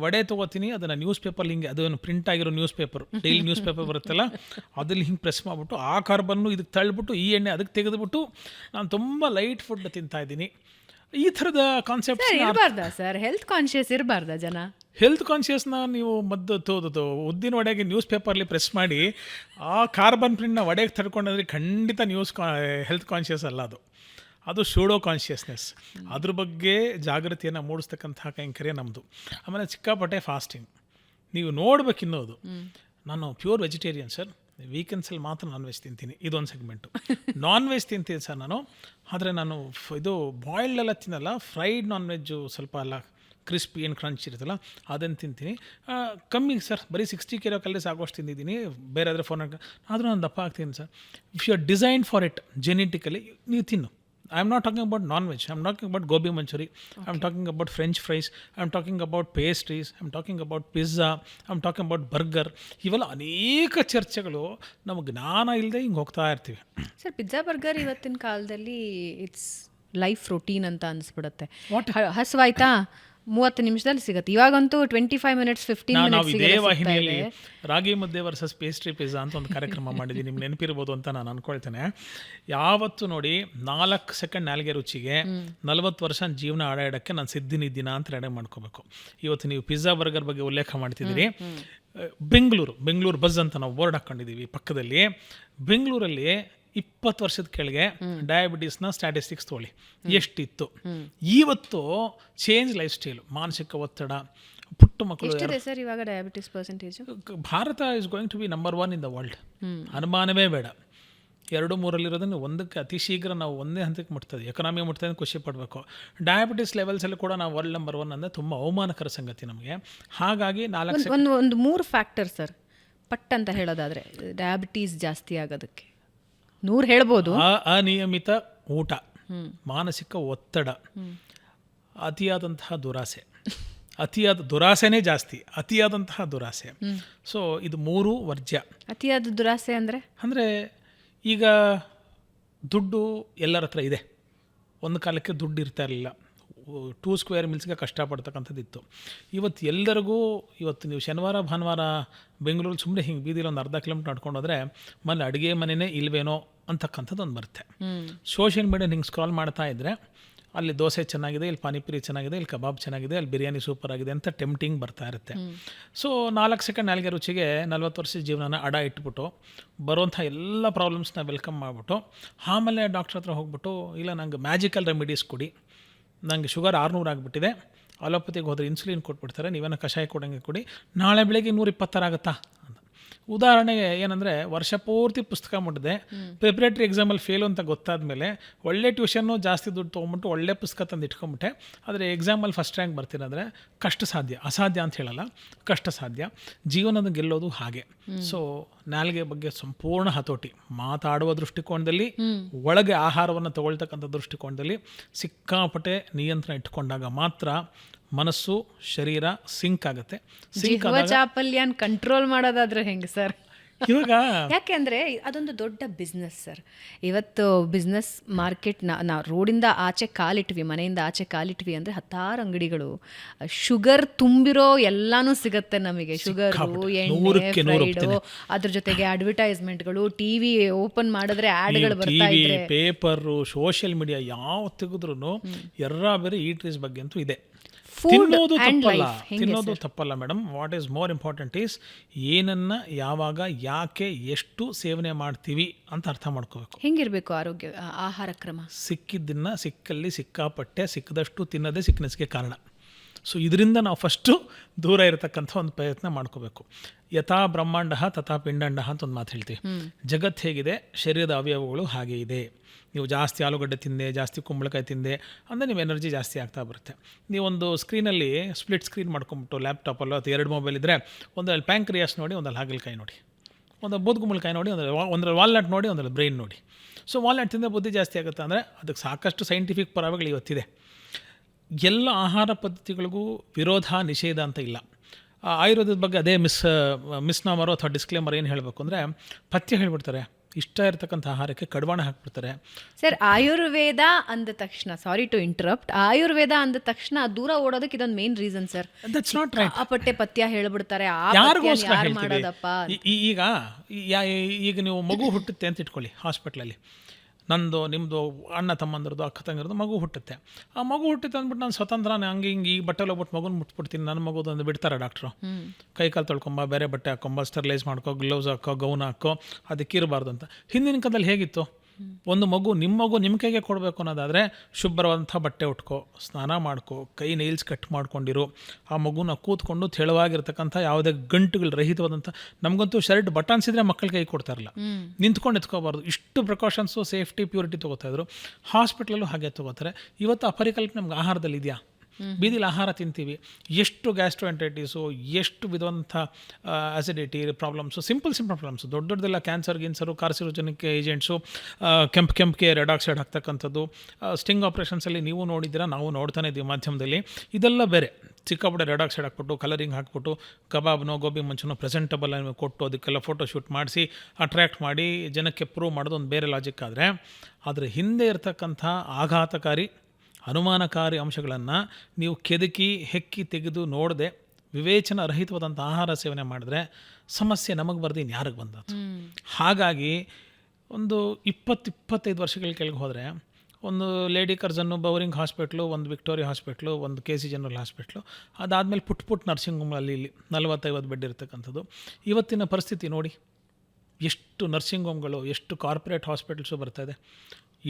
ವಡೆ ತೊಗೋತೀನಿ, ಅದನ್ನು ನ್ಯೂಸ್ ಪೇಪರ್ಲಿ ಹಿಂಗೆ, ಅದನ್ನು ಪ್ರಿಂಟ್ ಆಗಿರೋ news paper, daily news paper ಬರುತ್ತಲ್ಲ, ಅದ್ರಲ್ಲಿ ಹಿಂಗೆ ಪ್ರೆಸ್ ಮಾಡಿಬಿಟ್ಟು ಆ ಕಾರ್ಬನ್ನು ಇದಕ್ಕೆ ತಳ್ಳಿಬಿಟ್ಟು ಈ ಎಣ್ಣೆ ಅದಕ್ಕೆ ತೆಗೆದುಬಿಟ್ಟು ನಾನು ತುಂಬ ಲೈಟ್ ಫುಡ್ ತಿಂತಾಯಿದ್ದೀನಿ. ಈ ಥರದ ಕಾನ್ಸೆಪ್ಟ್ ಇರಬಾರ್ದಾ ಸರ್? ಹೆಲ್ತ್ ಕಾನ್ಷಿಯಸ್ ಇರಬಾರ್ದಾ ಜನ? ಹೆಲ್ತ್ ಕಾನ್ಷಿಯಸ್ನ ನೀವು ಉದ್ದಿನ ವಡೆಗೆ ನ್ಯೂಸ್ ಪೇಪರ್ಲಿ ಪ್ರೆಸ್ ಮಾಡಿ ಆ ಕಾರ್ಬನ್ ಪ್ರಿಂಟ್ನ ವಡೆಗೆ ತಡ್ಕೊಂಡ್ರೆ ಖಂಡಿತ ಹೆಲ್ತ್ ಕಾನ್ಷಿಯಸ್ ಅಲ್ಲ, ಅದು ಶೂಡೋ ಕಾನ್ಷಿಯಸ್ನೆಸ್. ಅದ್ರ ಬಗ್ಗೆ ಜಾಗೃತಿಯನ್ನು ಮೂಡಿಸ್ತಕ್ಕಂಥ ಕೈಂಕರ್ಯ ನಮ್ಮದು. ಆಮೇಲೆ ಸಿಕ್ಕಾಪಟ್ಟೆ ಫಾಸ್ಟಿಂಗ್ ನೀವು ನೋಡ್ಬೇಕಿನ್ನೋದು. ನಾನು ಪ್ಯೂರ್ ವೆಜಿಟೇರಿಯನ್ ಸರ್, ವೀಕೆಂಡ್ಸಲ್ಲಿ ಮಾತ್ರ ನಾನ್ ವೆಜ್ ತಿಂತೀನಿ, ಇದೊಂದು ಸೆಗ್ಮೆಂಟು. ನಾನ್ ವೆಜ್ ತಿಂತೀನಿ ಸರ್ ನಾನು, ಆದರೆ ನಾನು ಇದು ಬಾಯ್ಲ್ಡ್ ಎಲ್ಲ ತಿನ್ನಲ್ಲ, ಫ್ರೈಡ್ ನಾನ್ ವೆಜ್ಜು ಸ್ವಲ್ಪ ಅಲ್ಲ ಕ್ರಿಸ್ಪಿ ಏನು ಕ್ರಂಚ್ ಇರುತ್ತಲ್ಲ ಅದನ್ನು ತಿಂತೀನಿ. ಕಮ್ಮಿ ಸರ್, ಬರೀ 60 kcal ಆಗೋಷ್ಟು ತಿಂದಿದ್ದೀನಿ, ಬೇರೆ ಆದರೆ 400, ಆದರೂ ನಾನು ದಪ್ಪ ಆಗ್ತೀನಿ sir. If you are design for it genetically, ನೀವು ತಿನ್ನು. I am not talking about non-veg. I am talking about gobi manchuri. Okay. I am talking about French fries. I am talking about pastries. I am talking about pizza. I am talking about burger. ಇವೆಲ್ಲ ಅನೇಕ ಚರ್ಚೆಗಳು ನಮಗೆ ಜ್ಞಾನ ಇಲ್ಲದೆ ಹಿಂಗೆ ಹೋಗ್ತಾ ಇರ್ತೀವಿ. Sir, pizza burger ಇವತ್ತಿನ ಕಾಲದಲ್ಲಿ ಇಟ್ಸ್ ಲೈಫ್ ರೊಟೀನ್ ಅಂತ ಅನಿಸ್ಬಿಡುತ್ತೆ. ಹಸುವಾಯ್ತಾ 30 ನಿಮಿಷದಲ್ಲಿ ಸಿಗುತ್ತೆ. ಇವಾಗಂತೂ 25 minutes 15 minutes ಇದೇ ವಾಹಿನಿಯಲ್ಲಿ ರಾಗಿ ಮುದ್ದೆ ವರ್ಸಸ್ ಪೇಸ್ಟ್ರಿ ಪಿಜ್ಜಾ ಅಂತ ಒಂದು ಕಾರ್ಯಕ್ರಮ ಮಾಡಿದ್ದೀನಿ, ನಿಮ್ಗೆ ನೆನಪಿರ್ಬೋದು ಅಂತ ನಾನು ಅನ್ಕೊಳ್ತೇನೆ. ಯಾವತ್ತು ನೋಡಿ 4 ಸೆಕೆಂಡ್ ನಾಲ್ಗೆ ರುಚಿಗೆ 40 ವರ್ಷ ಜೀವನ ಆಡಾಡಕ್ಕೆ ನಾನು ಸಿದ್ಧಿನಿದ್ದೀನ ಅಂತ ರೆಡಿ ಮಾಡ್ಕೋಬೇಕು. ಇವತ್ತು ನೀವು ಪಿಜ್ಜಾ ಬರ್ಗರ್ ಬಗ್ಗೆ ಉಲ್ಲೇಖ ಮಾಡ್ತಿದ್ದೀರಿ. ಬೆಂಗಳೂರು ಬಜ್ ಅಂತ ನಾವು ಬೋರ್ಡ್ ಹಾಕ್ಕೊಂಡಿದ್ದೀವಿ ಪಕ್ಕದಲ್ಲಿ. ಬೆಂಗಳೂರಲ್ಲಿ 20 ವರ್ಷದ ಕೆಳಗೆ ಡಯಾಬಿಟೀಸ್ನ ಸ್ಟ್ಯಾಟಿಸ್ಟಿಕ್ಸ್ ತೊಗೊಳ್ಳಿ ಎಷ್ಟಿತ್ತು. ಇವತ್ತು ಚೇಂಜ್ ಲೈಫ್ ಸ್ಟೈಲು, ಮಾನಸಿಕ ಒತ್ತಡ, ಪುಟ್ಟ ಮಕ್ಕಳು. ಸರ್ ಇವಾಗ diabetes percentage Bharat is going to be number 1 in the world, ಅನುಮಾನವೇ ಬೇಡ. 2-3 ಒಂದಕ್ಕೆ ಅತಿ ಶೀಘ್ರ ನಾವು ಒಂದೇ ಹಂತಕ್ಕೆ ಮುಟ್ತದೆ, ಎಕನಾಮಿ ಮುಟ್ತದೆ, ಖುಷಿ ಪಡಬೇಕು. ಡಯಾಬಿಟಿಸ್ ಲೆವೆಲ್ಸಲ್ಲಿ ಕೂಡ ನಾವು ವರ್ಲ್ಡ್ ನಂಬರ್ 1 ಅಂದರೆ ತುಂಬ ಅವಮಾನಕರ ಸಂಗತಿ ನಮಗೆ. ಹಾಗಾಗಿ 3 ಫ್ಯಾಕ್ಟರ್ ಸರ್ ಪಟ್ ಅಂತ ಹೇಳೋದಾದರೆ ಡಯಾಬಿಟೀಸ್ ಜಾಸ್ತಿ ಆಗೋದಕ್ಕೆ 100 ಹೇಳ್ಬೋದು. ಅನಿಯಮಿತ ಊಟ, ಮಾನಸಿಕ ಒತ್ತಡ, ಅತಿಯಾದಂತಹ ದುರಾಸೆ. ಅತಿಯಾದ ದುರಾಸೆನೇ ಜಾಸ್ತಿ, ಅತಿಯಾದಂತಹ ದುರಾಸೆ. ಸೊ ಇದು 3 ವರ್ಜ್ಯ. ಅತಿಯಾದ ದುರಾಸೆ ಅಂದರೆ ಈಗ ದುಡ್ಡು ಎಲ್ಲರ ಹತ್ರ ಇದೆ. ಒಂದು ಕಾಲಕ್ಕೆ ದುಡ್ಡು ಇರ್ತಾ ಇರಲಿಲ್ಲ, 2 ಸ್ಕ್ವೇರ್ ಮೀಲ್ಸ್ಗೆ ಕಷ್ಟಪಡ್ತಕ್ಕಂಥದ್ದಿತ್ತು. ಇವತ್ತು ಎಲ್ಲರಿಗೂ, ಇವತ್ತು ನೀವು ಶನಿವಾರ ಭಾನುವಾರ ಬೆಂಗಳೂರಲ್ಲಿ ಸುಮ್ಮನೆ ಹಿಂಗೆ ಬೀದಿಲಿ ಒಂದು 1/2 ಕಿಲೋಮೀಟರ್ ನಡ್ಕೊಂಡು ಹೋದರೆ ಮನೆ ಅಡುಗೆ ಮನೆಯೇ ಇಲ್ವೇನೋ ಅಂತಕ್ಕಂಥದ್ದು ಒಂದು ಬರುತ್ತೆ. ಸೋಷಿಯಲ್ ಮೀಡಿಯಾ ಹಿಂಗೆ ಸ್ಕ್ರಾಲ್ ಮಾಡ್ತಾ ಇದ್ದರೆ ಅಲ್ಲಿ ದೋಸೆ ಚೆನ್ನಾಗಿದೆ, ಇಲ್ಲಿ ಪಾನಿಪುರಿ ಚೆನ್ನಾಗಿದೆ, ಇಲ್ಲಿ ಕಬಾಬ್ ಚೆನ್ನಾಗಿದೆ, ಅಲ್ಲಿ ಬಿರಿಯಾನಿ ಸೂಪರ್ ಆಗಿದೆ ಅಂತ ಟೆಂಪ್ಟಿಂಗ್ ಬರ್ತಾ ಇರುತ್ತೆ. ಸೊ 4 ಸೆಕೆಂಡ್ ನಾಲ್ಗೆ ರುಚಿಗೆ 40 ವರ್ಷದ ಜೀವನನ ಅಡ ಇಟ್ಬಿಟ್ಟು ಬರುವಂಥ ಎಲ್ಲ ಪ್ರಾಬ್ಲಮ್ಸ್ನ ವೆಲ್ಕಮ್ ಮಾಡಿಬಿಟ್ಟು ಆಮೇಲೆ ಡಾಕ್ಟ್ರ್ ಹತ್ರ ಹೋಗ್ಬಿಟ್ಟು, ಇಲ್ಲ ನಂಗೆ ಮ್ಯಾಜಿಕಲ್ ರೆಮಿಡೀಸ್ ಕೊಡಿ, ನನಗೆ ಶುಗರ್ 600 ಆಗಿಬಿಟ್ಟಿದೆ, ಅಲೋಪತಿಗೆ ಹೋದರೆ ಇನ್ಸುಲಿನ್ ಕೊಟ್ಬಿಡ್ತಾರೆ, ನೀವೇನೋ ಕಷಾಯ ಕೊಡಂಗೆ ಕೊಡಿ, ನಾಳೆ ಬೆಳಗ್ಗೆ 126 ಆಗುತ್ತಾ ಅಂತ. ಉದಾಹರಣೆಗೆ ಏನಂದರೆ, ವರ್ಷ ಪೂರ್ತಿ ಪುಸ್ತಕ ಮುಟ್ಟಿದೆ, ಪ್ರಿಪ್ರೇಟ್ರಿ ಎಕ್ಸಾಮಲ್ಲಿ ಫೇಲು ಅಂತ ಗೊತ್ತಾದ ಮೇಲೆ ಒಳ್ಳೆ ಟ್ಯೂಷನ್ನು ಜಾಸ್ತಿ ದುಡ್ಡು ತೊಗೊಂಬಿಟ್ಟು ಒಳ್ಳೆ ಪುಸ್ತಕ ತಂದು ಇಟ್ಕೊಂಬಿಟ್ಟೆ, ಆದರೆ ಎಕ್ಸಾಮಲ್ಲಿ ಫಸ್ಟ್ ರ್ಯಾಂಕ್ ಬರ್ತೀನಂದರೆ ಕಷ್ಟ ಸಾಧ್ಯ. ಅಸಾಧ್ಯ ಅಂತ ಹೇಳಲ್ಲ, ಕಷ್ಟ ಸಾಧ್ಯ. ಜೀವನದ ಗೆಲ್ಲೋದು ಹಾಗೆ. ಸೊ ನಾಲ್ಗೆ ಬಗ್ಗೆ ಸಂಪೂರ್ಣ ಹತೋಟಿ, ಮಾತಾಡುವ ದೃಷ್ಟಿಕೋನದಲ್ಲಿ, ಒಳಗೆ ಆಹಾರವನ್ನು ತಗೊಳ್ತಕ್ಕಂಥ ದೃಷ್ಟಿಕೋನದಲ್ಲಿ ಸಿಕ್ಕಾಪಟ್ಟೆ ನಿಯಂತ್ರಣ ಇಟ್ಕೊಂಡಾಗ ಮಾತ್ರ ಮನಸ್ಸು ಶರೀರ ಸಿಂಕ್ ಆಗುತ್ತೆ. ಚಾಪಲ್ಯನ್ ಕಂಟ್ರೋಲ್ ಮಾಡೋದಾದ್ರೆ ಹೆಂಗೆ ಸರ್? ಇವಾಗ ಯಾಕೆಂದರೆ ಅದೊಂದು ದೊಡ್ಡ ಬಿಸ್ನೆಸ್ ಸರ್. ಇವತ್ತು ಬಿಸ್ನೆಸ್ ಮಾರ್ಕೆಟ್ ನಾವು ರೋಡಿಂದ ಆಚೆ ಕಾಲಿಟ್ವಿ, ಮನೆಯಿಂದ ಆಚೆ ಕಾಲಿಟ್ವಿ ಅಂದರೆ 10 ಅಂಗಡಿಗಳು, ಶುಗರ್ ತುಂಬಿರೋ ಎಲ್ಲಾನು ಸಿಗುತ್ತೆ ನಮಗೆ. ಶುಗರು, ಎಣ್ಣೆ, ಫ್ರೈಡು, ಅದ್ರ ಜೊತೆಗೆ ಅಡ್ವರ್ಟೈಸ್ಮೆಂಟ್ಗಳು, ಟಿವಿ ಓಪನ್ ಮಾಡಿದ್ರೆ ಆಡ್ಗಳು ಬರ್ತಾ ಇದೆ, ಪೇಪರು, ಸೋಷಿಯಲ್ ಮೀಡಿಯಾ ಯಾವ ತೆಗೆದ್ರೂ ಬೇರೆ ಈಟ್ರೀಸ್ ಬಗ್ಗೆ ಅಂತೂ ಇದೆ. ತಿನ್ನೋದು ತಪ್ಪಲ್ಲ madam. What is more important is ಏನನ್ನ, ಯಾವಾಗ, ಯಾಕೆ, ಎಷ್ಟು ಸೇವನೆ ಮಾಡ್ತೀವಿ ಅಂತ ಅರ್ಥ ಮಾಡ್ಕೋಬೇಕು. ಹೆಂಗಿರಬೇಕು ಆರೋಗ್ಯ ಆಹಾರ ಕ್ರಮ? ಸಿಕ್ಕಿದ್ದನ್ನು ಸಿಕ್ಕಲ್ಲಿ ಸಿಕ್ಕಾಪಟ್ಟೆ, ಸಿಕ್ಕದಷ್ಟು ತಿನ್ನೋದೇ ಸಿಕ್ನೆಸ್ಗೆ ಕಾರಣ. ಸೊ ಇದರಿಂದ ನಾವು ಫಸ್ಟು ದೂರ ಇರತಕ್ಕಂಥ ಒಂದು ಪ್ರಯತ್ನ ಮಾಡ್ಕೋಬೇಕು. ಯಥಾ ಬ್ರಹ್ಮಾಂಡ ತಥಾ ಪಿಂಡಾಂಡ ಅಂತ ಒಂದು ಮಾತು ಹೇಳ್ತೀವಿ. ಜಗತ್ತು ಹೇಗಿದೆ, ಶರೀರದ ಅವಯವಗಳು ಹಾಗೆ ಇದೆ. ನೀವು ಜಾಸ್ತಿ ಆಲೂಗಡ್ಡೆ ತಿಂದೆ, ಜಾಸ್ತಿ ಕುಂಬಳಕಾಯಿ ತಿಂದೆ ಅಂದರೆ ನೀವು ಎನರ್ಜಿ ಜಾಸ್ತಿ ಆಗ್ತಾ ಬರುತ್ತೆ. ನೀವೊಂದು ಸ್ಕ್ರೀನಲ್ಲಿ ಸ್ಪ್ಲಿಟ್ ಸ್ಕ್ರೀನ್ ಮಾಡ್ಕೊಂಬಿಟ್ಟು ಲ್ಯಾಪ್ಟಾಪಲ್ಲೋ ಅಥವಾ 2 ಮೊಬೈಲ್ ಇದ್ದರೆ, ಒಂದಲ್ಲಿ ಪ್ಯಾಂಕ್ರಿಯಾಸ್ ನೋಡಿ, ಒಂದಲ್ಲಿ ಹಾಗಲಕಾಯಿ ನೋಡಿ, ಒಂದು ಬೂದ್ಗುಂಬಳಕಾಯಿ ನೋಡಿ, ಒಂದರಲ್ಲಿ ವಾಲ್ನಟ್ ನೋಡಿ, ಒಂದರಲ್ಲಿ ಬ್ರೈನ್ ನೋಡಿ. ಸೊ ವಾಲ್ನಟ್ ತಿಂದರೆ ಬುದ್ಧಿ ಜಾಸ್ತಿ ಆಗುತ್ತೆ ಅಂದರೆ ಅದಕ್ಕೆ ಸಾಕಷ್ಟು ಸೈಂಟಿಫಿಕ್ ಪುರಾವೆಗಳು ಇವತ್ತಿದೆ. ಎಲ್ಲ ಆಹಾರ ಪದ್ಧತಿಗಳಿಗೂ ವಿರೋಧ, ನಿಷೇಧ ಅಂತ ಇಲ್ಲ. ಆಯುರ್ವೇದದ ಬಗ್ಗೆ ಅದೇ ಮಿಸ್ನಾಮರು ಅಥವಾ ಡಿಸ್ಕ್ಲೇಮರ್ ಏನು ಹೇಳಬೇಕು ಅಂದರೆ, ಪಥ್ಯ ಹೇಳಿಬಿಡ್ತಾರೆ, ಇಷ್ಟ ಇರತಕ್ಕಂಥ ಆಹಾರಕ್ಕೆ ಕಡಿವಾಣ ಹಾಕ್ಬಿಡ್ತಾರೆ. ಸರ್, ಆಯುರ್ವೇದ ಅಂದ ತಕ್ಷಣ, ಸಾರಿ ಟು ಇಂಟರಪ್ಟ್, ಆಯುರ್ವೇದ ಅಂದ ತಕ್ಷಣ ದೂರ ಓಡೋದಕ್ಕೆ ಇದೊಂದು main reason sir. That's not right. ಆ ಪಟ್ಟೆ ಪಥ್ಯ ಹೇಳ್ಬಿಡ್ತಾರೆ, ಆ ಯಾರಿಗೋಸ್ಕರ ಯಾರು ಹೇಳ್ತೀವಿ? ಮಾಡೋದಪ್ಪ. ಈಗ ನೀವು ಮಗು ಹುಟ್ಟುತ್ತೆ ಅಂತ ಇಟ್ಕೊಳ್ಳಿ ಹಾಸ್ಪಿಟ್ಲಲ್ಲಿ, ನಂದು ನಿಮ್ಮದು ಅಣ್ಣ ತಮ್ಮಂದ್ರದ್ದು ಅಕ್ಕ ತಂಗಿರದು ಮಗು ಹುಟ್ಟುತ್ತೆ. ಆ ಮಗು ಹುಟ್ಟಿತ್ತು ಅಂದ್ಬಿಟ್ಟು ನಾನು ಸ್ವತಂತ್ರ ಹಂಗೆ ಹಿಂಗೆ ಈ ಬಟ್ಟೆಲಿ ಹೋಗ್ಬಿಟ್ಟು ಮಗುನ ಮುಟ್ಬಿಡ್ತೀನಿ, ನನ್ನ ಮಗುದು ಒಂದು ಬಿಡ್ತಾರೆ ಡಾಕ್ಟ್ರು. ಕೈ ಕಾಲು ತೊಳ್ಕೊಂಬ, ಬೇರೆ ಬಟ್ಟೆ ಹಾಕೊಂಬ, ಸ್ಟರ್ಲೈಸ್ ಮಾಡ್ಕೋ, ಗ್ಲೌಸ್ ಹಾಕೋ, ಗೌನ್ ಹಾಕೋ, ಅದಕ್ಕೆ ಇರಬಾರ್ದು ಅಂತ. ಹಿಂದಿನ ಕಾಲದಲ್ಲಿ ಹೇಗಿತ್ತು? ಒಂದು ಮಗು ನಿಮ್ಮ ಕೈಗೆ ಕೊಡಬೇಕು ಅನ್ನೋದಾದರೆ ಶುಭ್ರವಾದಂಥ ಬಟ್ಟೆ ಉಟ್ಕೋ, ಸ್ನಾನ ಮಾಡ್ಕೋ, ಕೈ ನೈಲ್ಸ್ ಕಟ್ ಮಾಡ್ಕೊಂಡಿರು, ಆ ಮಗುನ ಕೂತ್ಕೊಂಡು ತೆಳುವಾಗಿರ್ತಕ್ಕಂಥ ಯಾವುದೇ ಗಂಟುಗಳು ರಹಿತವಾದಂಥ, ನಮಗಂತೂ ಶರ್ಟ್ ಬಟನ್ಸ್ ಇದ್ದರೆ ಮಕ್ಕಳ ಕೈ ಕೊಡ್ತಾರಲ್ಲ, ನಿಂತ್ಕೊಂಡು ಎತ್ಕೋಬಾರ್ದು, ಇಷ್ಟು ಪ್ರಿಕಾಷನ್ಸು, ಸೇಫ್ಟಿ, ಪ್ಯೂರಿಟಿ ತೊಗೋತಾಯಿದ್ರು. ಹಾಸ್ಪಿಟ್ಲಲ್ಲೂ ಹಾಗೆ ತೊಗೋತಾರೆ. ಇವತ್ತು ಆ ಪರಿಕಲ್ಪನೆ ನಮ್ಗೆ ಆಹಾರದಲ್ಲಿ ಇದೆಯಾ? ಬೀದಿಲಿ ಆಹಾರ ತಿಂತೀವಿ, ಎಷ್ಟು ಗ್ಯಾಸ್ಟ್ರೋಎಂಟೈಟಿಸು, ಎಷ್ಟು ವಿಧವಂಥ ಆಸಿಡಿಟಿ ಪ್ರಾಬ್ಲಮ್ಸು, ಸಿಂಪಲ್ ಪ್ರಾಬ್ಲಮ್ಸು, ದೊಡ್ಡದೆಲ್ಲ ಕ್ಯಾನ್ಸರ್, ಕಾರ್ಸಿನೋಜೆನಿಕ್ ಏಜೆಂಟ್ಸು, ಕೆಂಪಿಗೆ ರೆಡ್ ಆಕ್ಸೈಡ್ ಹಾಕ್ತಕ್ಕಂಥದ್ದು, ಸ್ಟಿಂಗ್ ಆಪ್ರೇಷನ್ಸಲ್ಲಿ ನೀವು ನೋಡಿದ್ದೀರಾ, ನಾವು ನೋಡ್ತಾನೆ ಇದ್ದೀವಿ ಮಾಧ್ಯಮದಲ್ಲಿ. ಇದೆಲ್ಲ ಬೇರೆ ಚಿಕ್ಕಪುಟ್ಟ ರೆಡ್ ಆಕ್ಸೈಡ್ ಹಾಕ್ಬಿಟ್ಟು, ಕಲರಿಂಗ್ ಹಾಕ್ಬಿಟ್ಟು, ಕಬಾಬ್ನೋ ಗೋಬಿ ಮಂಚೂನೋ ಪ್ರೆಸೆಂಟಬಲ್ ಕೊಟ್ಟು ಅದಕ್ಕೆಲ್ಲ ಫೋಟೋ ಶೂಟ್ ಮಾಡಿಸಿ ಅಟ್ರ್ಯಾಕ್ಟ್ ಮಾಡಿ ಜನಕ್ಕೆ ಪ್ರೂವ್ ಮಾಡೋದು ಒಂದು ಬೇರೆ ಲಾಜಿಕ್. ಆದರೆ ಹಿಂದೆ ಇರತಕ್ಕಂಥ ಆಘಾತಕಾರಿ, ಅನುಮಾನಕಾರಿ ಅಂಶಗಳನ್ನು ನೀವು ಕೆದಕಿ ಹೆಕ್ಕಿ ತೆಗೆದು ನೋಡದೆ ವಿವೇಚನ ರಹಿತವಾದಂಥ ಆಹಾರ ಸೇವನೆ ಮಾಡಿದ್ರೆ ಸಮಸ್ಯೆ ನಮಗೆ ಬರ್ದು ಇನ್ನು ಯಾರಿಗೆ ಬಂದದ್ದು. ಹಾಗಾಗಿ ಒಂದು 20-25 ವರ್ಷಗಳ ಕೆಳಗೆ ಹೋದರೆ ಒಂದು ಲೇಡಿ ಕರ್ಜನ್ನು, ಬೌರಿಂಗ್ ಹಾಸ್ಪಿಟ್ಲು, ಒಂದು ವಿಕ್ಟೋರಿಯಾ ಹಾಸ್ಪಿಟ್ಲು, ಒಂದು KC ಜನರಲ್ ಹಾಸ್ಪಿಟ್ಲು, ಅದಾದಮೇಲೆ ಪುಟ್ ನರ್ಸಿಂಗ್ ಹೋಮ್ ಅಲ್ಲಿ 40-50 ಬೆಡ್ ಇರತಕ್ಕಂಥದ್ದು. ಇವತ್ತಿನ ಪರಿಸ್ಥಿತಿ ನೋಡಿ, ಎಷ್ಟು ನರ್ಸಿಂಗ್ ಹೋಮ್ಗಳು, ಎಷ್ಟು ಕಾರ್ಪೊರೇಟ್ ಹಾಸ್ಪಿಟಲ್ಸು ಬರ್ತಾಯಿದೆ.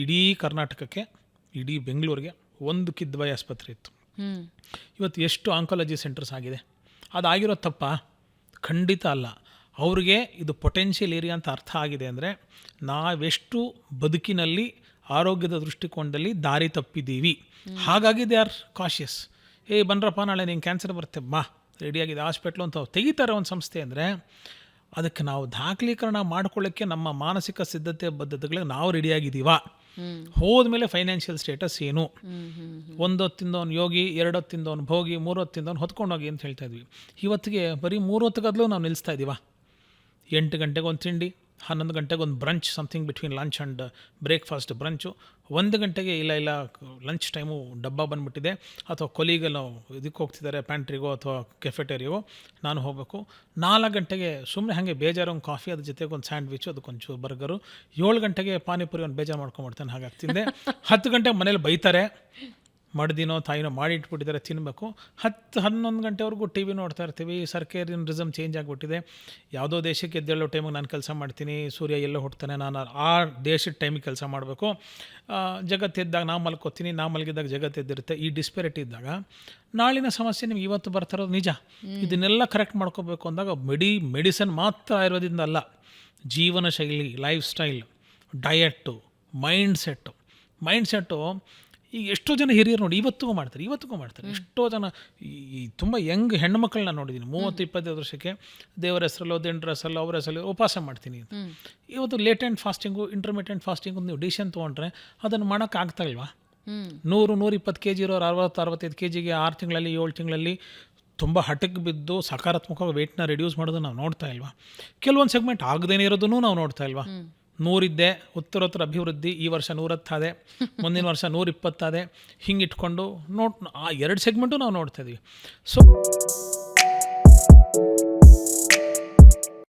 ಇಡೀ ಕರ್ನಾಟಕಕ್ಕೆ, ಇಡೀ ಬೆಂಗಳೂರಿಗೆ ಒಂದು ಕಿದ್ವಾಯಿ ಆಸ್ಪತ್ರೆ ಇತ್ತು. ಇವತ್ತು ಎಷ್ಟು ಆಂಕಾಲಜಿ ಸೆಂಟರ್ಸ್ ಆಗಿದೆ. ಅದಾಗಿರೋ ತಪ್ಪ? ಖಂಡಿತ ಅಲ್ಲ. ಅವ್ರಿಗೆ ಇದು ಪೊಟೆನ್ಷಿಯಲ್ ಏರಿಯಾ ಅಂತ ಅರ್ಥ ಆಗಿದೆ ಅಂದರೆ ನಾವೆಷ್ಟು ಬದುಕಿನಲ್ಲಿ ಆರೋಗ್ಯದ ದೃಷ್ಟಿಕೋನದಲ್ಲಿ ದಾರಿ ತಪ್ಪಿದ್ದೀವಿ. ಹಾಗಾಗಿ ದೇ ಆರ್ ಕಾಶಿಯಸ್. ಬನ್ರಪ್ಪ, ನಾಳೆ ನಿಂಗೆ ಕ್ಯಾನ್ಸರ್ ಬರುತ್ತೆ, ಬಾ, ರೆಡಿಯಾಗಿದೆ ಹಾಸ್ಪಿಟ್ಲು ಅಂತ ತೆಗಿತಾರೆ ಒಂದು ಸಂಸ್ಥೆ ಅಂದರೆ, ಅದಕ್ಕೆ ನಾವು ದಾಖಲೀಕರಣ ಮಾಡ್ಕೊಳ್ಳೋಕ್ಕೆ ನಮ್ಮ ಮಾನಸಿಕ ಸಿದ್ಧತೆ ಬದ್ಧತೆಗಳಿಗೆ ನಾವು ರೆಡಿಯಾಗಿದ್ದೀವ? ಹೋದ್ಮೇಲೆ ಫೈನಾನ್ಷಿಯಲ್ ಸ್ಟೇಟಸ್ ಏನು? ಒಂದೊತ್ತಿಂದವನು ಯೋಗಿ, 2 ಹೊತ್ತಿಂದವನು ಭೋಗಿ, 3 ಹೊತ್ತಿಂದವನು ಹೊತ್ಕೊಂಡೋಗಿ ಅಂತ ಹೇಳ್ತಾ ಇದ್ವಿ. ಇವತ್ತಿಗೆ ಬರೀ 3 ಹೊತ್ತಿಗಾದ್ಲೂ ನಾವು ನಿಲ್ಲಿಸ್ತಾ ಇದ್ದೀವ. 8 ಗಂಟೆಗೆ ಒಂದು ತಿಂಡಿ, 11 ಗಂಟೆಗೆ ಒಂದು brunch, something between lunch and breakfast brunch. 1 ಗಂಟೆಗೆ ಇಲ್ಲ ಲಂಚ್ ಟೈಮು ಡಬ್ಬ ಬಂದುಬಿಟ್ಟಿದೆ, ಅಥವಾ ಕೊಲೀಗಲ್ಲಿ ಇದಕ್ಕೆ ಹೋಗ್ತಿದ್ದಾರೆ ಪ್ಯಾಂಟ್ರಿಗೋ ಅಥವಾ ಕೆಫೆಟೇರಿಯೋ, ನಾನು ಹೋಗಬೇಕು. 4 ಗಂಟೆಗೆ ಸುಮ್ಮನೆ ಹಾಗೆ ಬೇಜಾರು ಒಂದು ಕಾಫಿ, ಅದ್ರ ಜೊತೆಗೆ ಒಂದು ಸ್ಯಾಂಡ್ವಿಚು, ಅದಕ್ಕೊಂಚೂರು ಬರ್ಗರು. 7 ಗಂಟೆಗೆ ಪಾನಿಪುರಿ ಒಂದು ಬೇಜಾರು ಮಾಡ್ಕೊಂಡ್ಬಿಡ್ತಾನೆ, ಹಾಗಾಗ್ತಿದ್ದೆ. 10 ಗಂಟೆಗೆ ಮನೇಲಿ ಬೈತಾರೆ, ಮಡ್ದಿನೋ ತಾಯಿನೋ ಮಾಡಿ ಇಟ್ಬಿಟ್ಟಿದ್ದಾರೆ, ತಿನ್ನಬೇಕು. 10-11 ಗಂಟೆವರೆಗೂ ಟಿ ವಿ ನೋಡ್ತಾ ಇರ್ತೀವಿ. ಸರ್ಕೇರಿಯನ್ ರಿಸಮ್ ಚೇಂಜ್ ಆಗಿಬಿಟ್ಟಿದೆ. ಯಾವುದೋ ದೇಶಕ್ಕೆ ಎದ್ದೇಳೋ ಟೈಮಿಗೆ ನಾನು ಕೆಲಸ ಮಾಡ್ತೀನಿ, ಸೂರ್ಯ ಎಲ್ಲೋ ಹುಡ್ತಾನೆ, ನಾನು ಆ ದೇಶದ ಟೈಮಿಗೆ ಕೆಲಸ ಮಾಡಬೇಕು. ಜಗತ್ತೆದ್ದಾಗ ನಾ ಮಲ್ಕೋತೀನಿ, ನಾ ಮಲಗಿದಾಗ ಜಗತ್ತೆದ್ದಿರುತ್ತೆ. ಈ ಡಿಸ್ಪೆರಿಟಿ ಇದ್ದಾಗ ನಾಳಿನ ಸಮಸ್ಯೆ ನಿಮ್ಗೆ ಇವತ್ತು ಬರ್ತಾರೋದು ನಿಜ. ಇದನ್ನೆಲ್ಲ ಕರೆಕ್ಟ್ ಮಾಡ್ಕೋಬೇಕು ಅಂದಾಗ ಮೆಡಿಸನ್ ಮಾತ್ರ ಆಯುರ್ವೇದದಿಂದ ಅಲ್ಲ, ಜೀವನ ಶೈಲಿ, ಲೈಫ್ ಸ್ಟೈಲ್, ಡಯೆಟ್ಟು, ಮೈಂಡ್ಸೆಟ್ಟು ಈಗ ಎಷ್ಟೋ ಜನ ಹಿರಿಯರು ನೋಡಿ ಇವತ್ತಿಗೂ ಮಾಡ್ತಾರೆ. ಎಷ್ಟೋ ಜನ ಈ ತುಂಬ ಯಂಗ್ ಹೆಣ್ಣುಮಕ್ಕಳನ್ನ ನೋಡಿದ್ದೀನಿ, 30-25 ವರ್ಷಕ್ಕೆ ದೇವರ ಹೆಸರಲ್ಲೋ, ದಿಂಡ್ರ ಹೆಸರಲ್ಲೋ, ಅವ್ರ ಹೆಸರಲ್ಲೋ ಉಪವಾಸ ಮಾಡ್ತೀನಿ ಅಂತ. ಇವತ್ತು ಲೇಟೆಂಟ್ ಫಾಸ್ಟಿಂಗು, ಇಂಟರ್ಮಿಟೆಂಟ್ ಫಾಸ್ಟಿಂಗು ನೀವು ಡಿಸಿಷನ್ ತೊಗೊಂಡ್ರೆ ಅದನ್ನು ಮಾಡೋಕ್ಕಾಗ್ತಾ ಇಲ್ವಾ? 100-120 kg ಇರೋರು 60-65 kgಗೆ 6 ತಿಂಗಳಲ್ಲಿ 7 ತಿಂಗಳಲ್ಲಿ ತುಂಬ ಹಠಕ್ಕೆ ಬಿದ್ದು ಸಕಾರಾತ್ಮಕವಾಗಿ ವೆಯ್ಟ್ನ ರಿಡ್ಯೂಸ್ ಮಾಡೋದು ನಾವು ನೋಡ್ತಾ ಇಲ್ವಾ? ಕೆಲವೊಂದು ಸೆಗ್ಮೆಂಟ್ ಆಗದೇನೆ ಇರೋದನ್ನು ನಾವು ನೋಡ್ತಾ ಇಲ್ವಾ? 100 ಇದ್ದೆ, ಉತ್ತರೋತ್ತರ ಅಭಿವೃದ್ಧಿ, ಈ ವರ್ಷ 110 ಆದೆ, ಮುಂದಿನ ವರ್ಷ 120 ಆದೆ, ಹಿಂಗೆ ಇಟ್ಕೊಂಡು ಆ 2 ಸೆಗ್ಮೆಂಟು ನಾವು ನೋಡ್ತಾ ಇದ್ದೀವಿ. ಸೊ